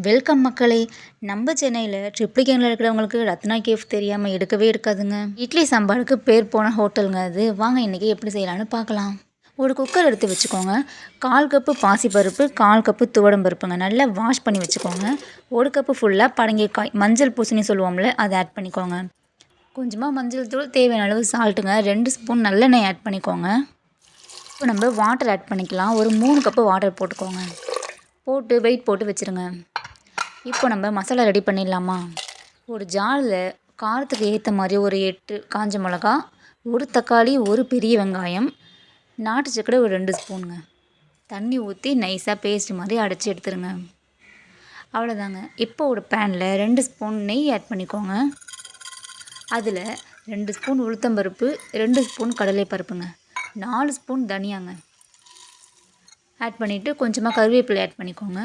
Welcome மக்களே. நம்ம சென்னையில் ட்ரிப்ளிகேனில் இருக்கிறவங்களுக்கு ரத்னா கேஃப் தெரியாமல் எடுக்கவே இருக்காதுங்க. இட்லி சாம்பாருக்கு பேர் போன ஹோட்டலுங்க அது. வாங்க இன்றைக்கி எப்படி செய்யலான்னு பார்க்கலாம். ஒரு குக்கர் எடுத்து வச்சுக்கோங்க. 1/4 கப்பு பாசிப்பருப்பு, 1/4 கப்பு துவரம்பருப்புங்க நல்லா வாஷ் பண்ணி வச்சுக்கோங்க. 1 கப்பு ஃபுல்லாக பரங்கிக்காய், மஞ்சள் பூசணி சொல்லுவோம்ல, அதை ஆட் பண்ணிக்கோங்க. கொஞ்சமாக மஞ்சள் தூள், தேவையான அளவு சால்ட்டுங்க, 2 ஸ்பூன் நல்லெண்ணெய் ஆட் பண்ணிக்கோங்க. இப்போ நம்ம வாட்டர் ஆட் பண்ணிக்கலாம். ஒரு 3 கப்பு வாட்டர் போட்டுக்கோங்க. போட்டு வெயிட் போட்டு வச்சுருங்க. இப்போ நம்ம மசாலா ரெடி பண்ணிடலாமா? ஒரு ஜாரில் காரத்துக்கு ஏற்ற மாதிரி ஒரு 8 காஞ்ச மிளகா, ஒரு தக்காளி, ஒரு பெரிய வெங்காயம், நாட்டு சர்க்கரை ஒரு 2 ஸ்பூனுங்க, தண்ணி ஊற்றி நைஸாக பேஸ்ட் மாதிரி அடைச்சி எடுத்துருங்க. அவ்வளோதாங்க. இப்போ ஒரு பேனில் 2 ஸ்பூன் நெய் ஆட் பண்ணிக்கோங்க. அதில் 2 ஸ்பூன் உளுத்தம்பருப்பு, 2 ஸ்பூன் கடலைப்பருப்புங்க, 4 ஸ்பூன் தனியாங்க ஆட் பண்ணிவிட்டு கொஞ்சமாக கருவேப்பிலை ஆட் பண்ணிக்கோங்க.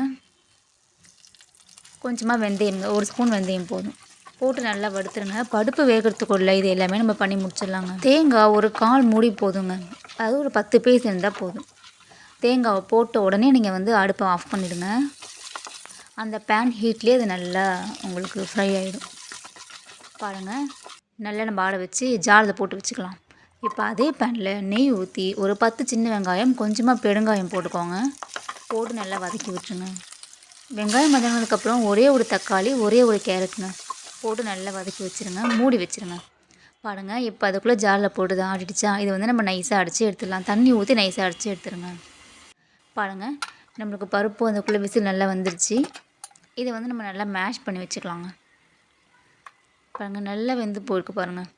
கொஞ்சமாக வெந்தயம்ங்க, 1 ஸ்பூன் வெந்தயம் போதும். போட்டு நல்லா வறுத்துருங்க. பருப்பு வேகிறதுக்குள்ள இது எல்லாமே நம்ம பண்ணி முடிச்சிடலாங்க. தேங்காய் ஒரு 1/4 மூடி போதுங்க. அதாவது ஒரு 10 பீஸ் இருந்தால் போதும். தேங்காவை போட்ட உடனே நீங்கள் அடுப்பை ஆஃப் பண்ணிவிடுங்க. அந்த பேன் ஹீட்லேயே அது நல்லா உங்களுக்கு ஃப்ரை ஆகிடும். பாருங்கள், நல்லா நம்ம ஆட வச்சு ஜாரில் போட்டு வச்சுக்கலாம். இப்போ அதே பேனில் நெய் ஊற்றி ஒரு 10 சின்ன வெங்காயம், கொஞ்சமாக பெருங்காயம் போட்டுக்கோங்க. போட்டு நல்லா வதக்கி விட்டுருங்க. வெங்காயம் வதங்கினதுக்கப்புறம் ஒரே ஒரு தக்காளி, ஒரே ஒரு கேரட்டுங்க போட்டு நல்லா வதக்கி வச்சுருங்க. மூடி வச்சுருங்க. பாருங்கள், இப்போ அதுக்குள்ளே ஜாரில் போட்டு ஆடிடுச்சா? இது நம்ம நைஸாக அடித்து எடுத்துடலாம். தண்ணி ஊற்றி நைஸாக அடித்து எடுத்துருங்க. பாருங்கள், நம்மளுக்கு பருப்பு அதுக்குள்ளே விசில் நல்லா வந்துருச்சு. இதை நம்ம நல்லா மேஷ் பண்ணி வச்சுக்கலாங்க. பாருங்கள், நல்லா வெந்து போயிருக்கு பாருங்கள்.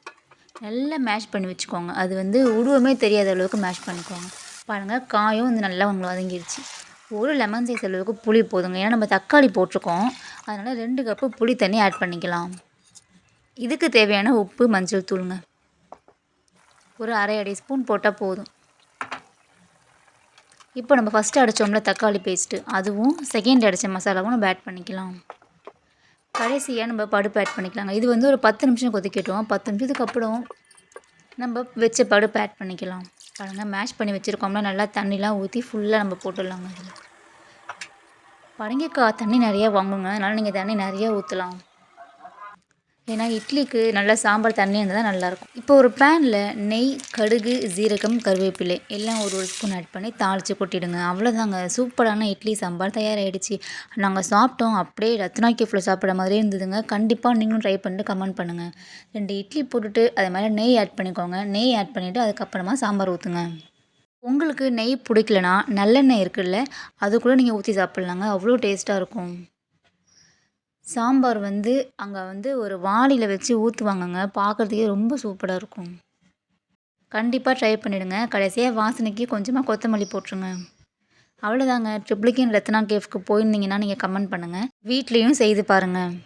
நல்லா மேஷ் பண்ணி வச்சுக்கோங்க. அது உருவமே தெரியாத அளவுக்கு மேஷ் பண்ணிக்கோங்க. பாருங்கள், காயும் நல்லா உங்களுக்கு வதங்கிடுச்சு. ஒரு லெமன் சைஸ் அளவுக்கு புளி போதுங்க. ஏன்னா நம்ம தக்காளி போட்டிருக்கோம், அதனால் 2 கப்பு புளி தண்ணி ஆட் பண்ணிக்கலாம். இதுக்கு தேவையான உப்பு, மஞ்சள் தூளுங்க ஒரு அரை ஸ்பூன் போட்டால் போதும். இப்போ நம்ம ஃபஸ்ட்டு அடித்தோம்ல தக்காளி பேஸ்ட்டு, அதுவும் செகண்ட் அடித்த மசாலாவும் நம்ம ஆட் பண்ணிக்கலாம். கடைசியாக நம்ம பருப்பு ஆட் பண்ணிக்கலாங்க. இது ஒரு 10 நிமிஷம் கொதிக்கட்டும். 10 நிமிஷத்துக்கு அப்புறம் நம்ம வச்ச பருப்பு ஆட் பண்ணிக்கலாம். பாருங்கள், மேஷ் பண்ணி வச்சுருக்கோம்னா நல்லா தண்ணிலாம் ஊற்றி ஃபுல்லாக நம்ம போட்டுடலாங்க. இதில் பரங்கிக்காய் தண்ணி நிறையா வாங்குங்க, அதனால் நீங்கள் தண்ணி நிறையா ஊற்றலாம். ஏன்னா இட்லிக்கு நல்லா சாம்பார் தண்ணி இருந்தால் தான் நல்லாயிருக்கும். இப்போ ஒரு பேனில் நெய், கடுகு, சீரகம், கருவேப்பிலை எல்லாம் ஒரு ஸ்பூன் ஆட் பண்ணி தாளித்து கொட்டிடுங்க. அவ்வளோதாங்க, சூப்பரான இட்லி சாம்பார் தயாராகிடுச்சு. நாங்கள் சாப்பிட்டோம், அப்படியே ரத்னா கேஃபில் சாப்பிட்ற மாதிரியே இருந்ததுங்க. கண்டிப்பாக நீங்களும் ட்ரை பண்ணிட்டு கமெண்ட் பண்ணுங்கள். 2 இட்லி போட்டுட்டு அது மேலே நெய் ஆட் பண்ணிக்கோங்க. நெய் ஆட் பண்ணிவிட்டு அதுக்கப்புறமா சாம்பார் ஊற்றுங்க. உங்களுக்கு நெய் பிடிக்கலனா நல்லெண்ணெய் இருக்குல்ல, அது கூட நீங்கள் ஊற்றி சாப்பிட்லாங்க. அவ்வளோ டேஸ்ட்டாக இருக்கும். சாம்பார் அங்கே ஒரு வாளியில் வச்சு ஊற்றுவாங்கங்க. பார்க்குறதுக்கே ரொம்ப சூப்பராக இருக்கும். கண்டிப்பாக ட்ரை பண்ணிவிடுங்க. கடைசியாக வாசனைக்கு கொஞ்சமாக கொத்தமல்லி போட்டுருங்க. அவ்வளோதாங்க. ட்ரிப்ளிகேன் ரத்னா கேஃப்க்கு போயிருந்தீங்கன்னா நீங்கள் கமெண்ட் பண்ணுங்கள். வீட்லேயும் செய்து பாருங்கள்.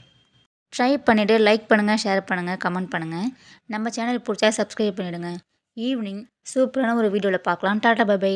ட்ரை பண்ணிவிட்டு லைக் பண்ணுங்கள், ஷேர் பண்ணுங்கள், கமெண்ட் பண்ணுங்கள். நம்ம சேனல் பிடிச்சா சப்ஸ்கிரைப் பண்ணிவிடுங்க. ஈவினிங் சூப்பரான ஒரு வீடியோவில் பார்க்கலாம். Tata bye by.